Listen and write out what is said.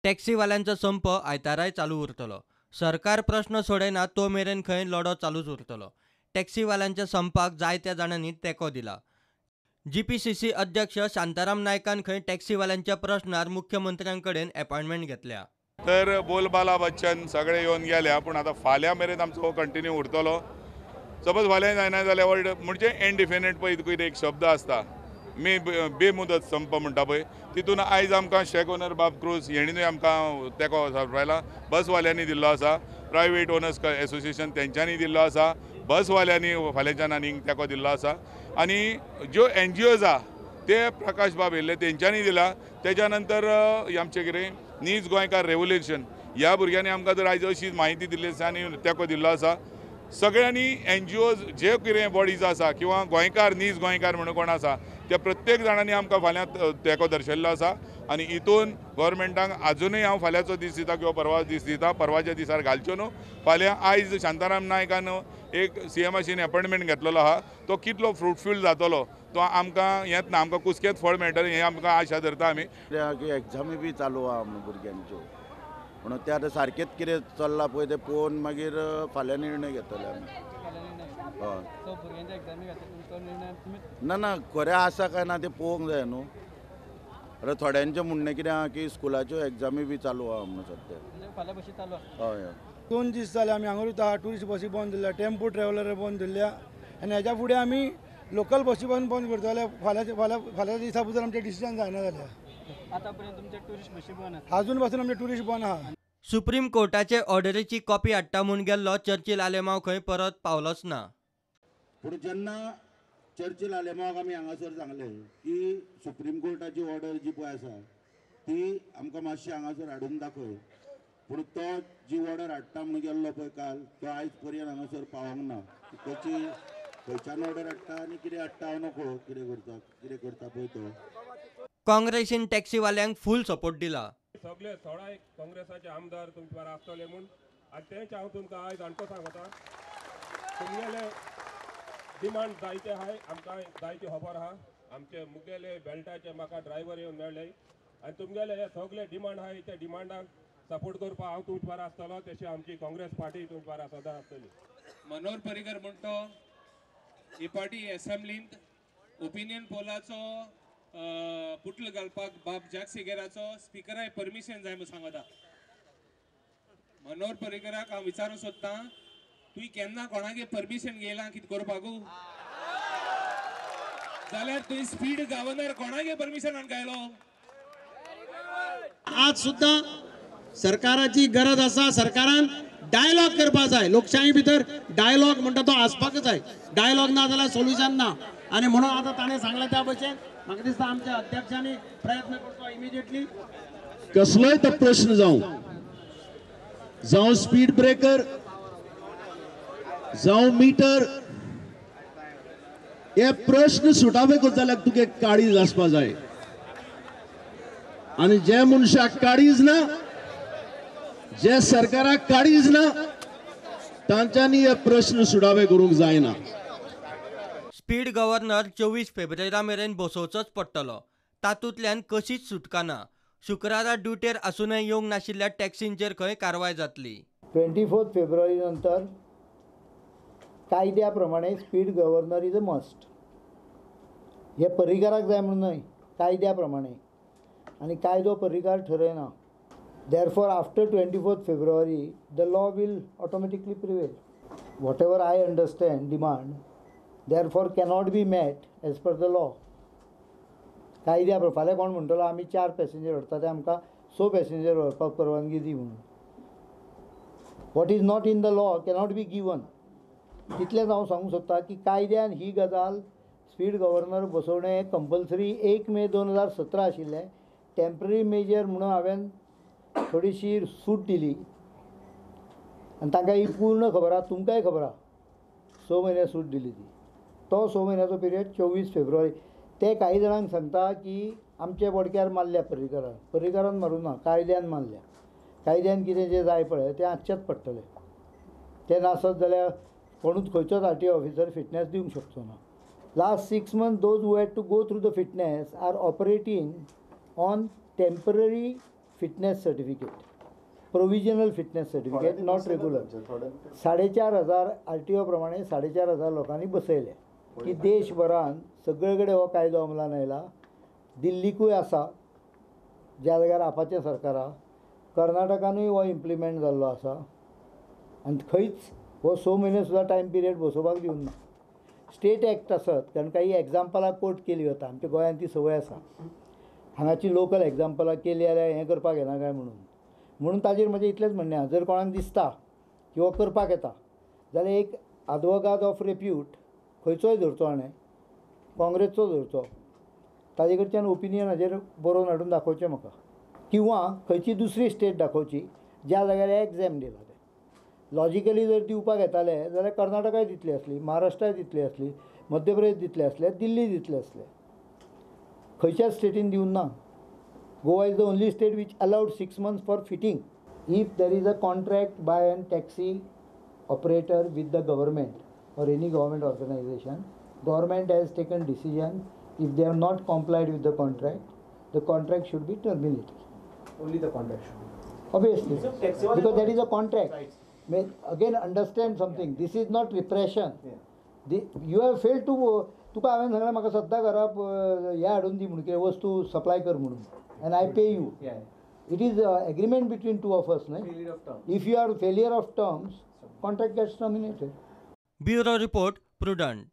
टॅक्सीवाल्यांचो संप आयताराय चालू उरतलो. सरकार प्रश्न सोडयना तो मेरेन खंय लढो चालूच उरतलो. टॅक्सीवाल्यांच्या संपाक जायत्या जाणांनी तेंको दिला. जीपीसीसी अध्यक्ष शांताराम नायकान खंय टॅक्सीवाल्यांच्या प्रश्नार मुख्यमंत्र्यांकडेन अपॉइंटमेंट घेतल्या. तर बोलबाला बच्चन सगळे येवन गेल्या, पूण आतां फाल्यां मेरेन आमचो हो कंटिन्यू उरतलो. सपोज फाल्यां जायना जाल्यार म्हणजे इनडिफिनिट पळय तुका एक शब्द आसता बेमुदत संप म्हणटा पळय, तितून आयज आमकां शेक ओनर बाब क्रूज हेणीनूय आमकां तेंको सांपडायला. बसवाल्यांनी दिल्लो आसा, प्रायवेट ओनर्स एसोसिएशन तेंच्यांनी दिल्लो आसा, बसवाल्यांनी फाल्यांच्यान आनीक तेंको दिल्लो आसा आनी ज्यो NGOज आहा ते प्रकाश बाब येयल्ले तेंच्यांनी दिला. तेच्या नंतर आमचें कितें नीज गोंयकार रेवोल्युशन ह्या भुरग्यांनी आमकां जर आयज अशी म्हायती दिल्ली आसा आनी तेंको दिल्लो आसा. सगळ्यांनी NGOज जे कितें बॉडीज आसा किंवा गोंयकार नीज गोंयकार म्हणून कोण आसा त्या प्रत्येक जाणांनी आमकां फाल्यां तेंको दर्शयल्लो आसा आनी हितून गव्हर्मेंटाक आजुनूय हांव फाल्यांचो दीस दिता किंवा परवा दीस दिता, परवाच्या दिसार घालच्यो न्हू. फाल्यां आयज शांताराम नायकान एक CMाशीन अपॉइंटमेंट घेतलेलो आहा, तो कितलो फ्रुटफूल जातलो तो आमकां हेंच ना, आमकां कुसकेंच फळ मेळटलें हें आमकां आशा धरता आमी. एग्जामी बी चालू आहा भुरग्यांच्यो, म्हणून ते आतां सारकेंच कितें चल्लां पळय तें पळोवन मागीर फाल्यां निर्णय घेतले आमी. हय ना खरें आसा काय ना तें पळोवंक जाय न्हू. आतां थोड्यांचें म्हणणें कितें आहा की स्कुलाच्यो एग्जामी बी चालू आहा म्हणून सद्या. हय 2 दीस जाले आमी हांगारूच आहा. ट्युरिस्ट बसी बंद दिल्ल्या, टेम्पो ट्रॅव्हलर बंद दिल्ल्या आनी हेच्या फुडें आमी लोकल बसी बंद करतले जाल्यार फाल्यां दिसा भितर आमचें डिसिजन जायना जाल्यार. आतां पर्यंत तुमचे ट्युरिस्ट बसी बंद आसा? अजून पासून आमचे ट्युरिस्ट बंद आहा. सुप्रीम कोर्टाचे ऑर्डरीची कॉपी हाडटा म्हूण गेल्लो चर्चिल आलेमांव खंय परत पावलोच ना. पूण जेन्ना चर्चिल आलेमांवाक आमी हांगासर सांगलें की सुप्रीम कोर्टाची ऑर्डर जी पळय आसा ती आमकां मातशी हांगासर हाडून दाखय, पूण तो जी ऑर्डर हाडटा म्हणून गेल्लो पळय काल तो आयज पर्यंत हांगासर पावोंक ना. त्याची खंयच्यान ऑर्डर हाडटा आनी कितें हाडटा हांव नकळो कितें करता पळय तो. काँग्रेसीन टॅक्सीवाल्यांक फूल सपोर्ट दिला. सगळे 16 काँग्रेसाचे आमदार तुमचे बारा आसतले म्हूण आनी तेंच हांव तुमकां आयज जाणटो सांगता. तुमगेले डिमांड जायते आहाय, आमकां जायती खबर आहा. आमचे मुगेले बेल्टाचे म्हाका ड्रायव्हर येवन मेळ्ळे आनी तुमगेले हे सगळे डिमांड आहाय त्या डिमांडाक सपोर्ट करपाक हांव तुमचे बारा आसतलो. तशी आमची काँग्रेस पार्टी तुमचे बारा सदां आसतली. मनोहर पर्रीकर म्हणतो ही पार्टी असेंब्लींत ओपिनियन पोलाचो पुटलो घालपाक बाब जागसिगेराचो स्पिकराय परमिशन जाय म्हणून सांगता. मनोहर पर्रीकराक हांव विचारूंक सोदतां, तुवें केन्ना कोणागे परमिशन घेयलां कितें करपाकू? जाल्यार तुवें स्पीड गव्हर्नर कोणागे परमिशनान गायलो? आज सुद्धा सरकाराची गरज आसा. सरकारान डायलॉग करपा जाय. लोकशाही भितर डायलॉग म्हणटा तो आसपाकच जाय. डायलॉग ना जाल्यार सोल्युशन ना. आनी म्हणून आतां ताणें सांगलें त्या भशेन म्हाका दिसता आमच्या अध्यक्षांनी प्रयत्न करचो इमिजिएटली. कसलोय तो प्रश्न जावं स्पीड ब्रेकर जावं मिटर, हे प्रश्न सुटावे करता जाल्यार तुका काळीज आसपा जाय. आनी जे मनशाक काळीज ना, जे सरकाराक काळीज ना, तांच्यांनी हे प्रश्न सुटावे करूंक जायना. स्पीड गव्हर्नर 24 फेब्रुवारी मेरेन बसोवचोच पडटलो. तातूंतल्यान कशीच सुटका ना. शुक्रारा ड्युटेर आसूनय येवंक नाशिल्ल्या टॅक्सींचेर खंय कारवाय जातली. 24 फेब्रुवारी नंतर कायद्या प्रमाणे speed governor is a must. हे पर्रीकाराक जाय म्हणून न्हय, कायद्या प्रमाणे. आनी कायदो Parrikar ठरयना. Therefore, after 24th February, the law will automatically prevail. Whatever I understand, demand, therefore cannot be met as per the law. कायद्या फाल्यां कोण म्हणटलो आमी 4 पॅसेंजर व्हरता ते आमकां 6 पॅसेंजर व्हरपाक परवानगी दी म्हणून. What is not in the law cannot be given. तितलेंच हांव सांगूंक सोदतां की कायद्यान ही गजाल स्पीड गव्हर्नर बसोवणें कंपल्सरी 1 मे 2017 आशिल्लें. टेम्पररी मेजर म्हणून हांवें थोडीशी सूट दिली आनी तांकां ही पूर्ण खबर आहा, तुमकांय खबर आहा. 6 म्हयने सूट दिली ती. तो 6 म्हयन्याचो पिरियड 24 फेब्रुवारी. ते कांय जाणांक सांगता की आमच्या बोडक्यार मारल्या पर्रीकारान मारूं ना, कायद्यान मारल्या. कायद्यान कितें जें जाय पळय तें आसचेंच पडटलें. तें नासत जाल्यार कोणूच खंयचोच RTO ऑफिसर फिटनेस दिवंक शकचो ना. Last 6 months those who had to go through the fitness are operating on temporary fitness certificate, provisional fitness certificate, not regular. 4,500 RTO प्रमाणे 4,500 लोकांनी बसयले की देशभरान सगळे कडेन हो कायदो अंमलान आयला. दिल्लीकूय आसा, ज्या जाग्यार आपाचें सरकार आहा. कर्नाटकानूय हो इम्प्लिमेंट जाल्लो आसा आनी खंयच हो 6 म्हयने सुद्दां टायम पिरियड बसोवपाक दिवंक ना. स्टेट एक्ट आसत, कारण काही एग्जाम्पलां कोर्ट केली वता. आमच्या गोंयांत ती संवय आसा. हांगाची लोकल एग्जाम्पलां केली जाल्यार हें करपाक येना काय म्हणून ताजेर म्हजें इतलेंच म्हणणें आहा, जर कोणाक दिसता की हो करपाक येता जाल्यार एक आदवोगाद ऑफ रेप्यूट खंयचोय धरचो, हाणें काँग्रेसचो धरचो, ताजे कडच्यान ओपिनियन हाजेर बरोवन हाडून दाखोवचें म्हाका, किंवा खंयची दुसरी स्टेट दाखोवची ज्या जाग्यार एग्जाम दिला ते. लॉजिकली जर दिवपाक येताले जाल्यार कर्नाटकाय दितली आसली, महाराष्ट्राय दितली आसली, मध्य प्रदेश दितले आसले, दिल्ली दितले आसले. खंयच्याच स्टेटीन दिवंक ना. Goa is the only state which allowed 6 months for fitting. If there is a contract by a taxi operator with the government or any government organization, government has taken decision, if they have not complied with the contract should be terminated. Only the contract should be. Obviously, because that is a contract. May again understand something. This is not repression. You have failed to. तुका हांवें सांगलें म्हाका सद्दां घराब हें हाडून दी म्हणून, कितें वस्तू supply कर म्हणून, and I pay you. It is agreement between two of us, no? If you are failure of terms, contract gets terminated. Bureau report, prudent.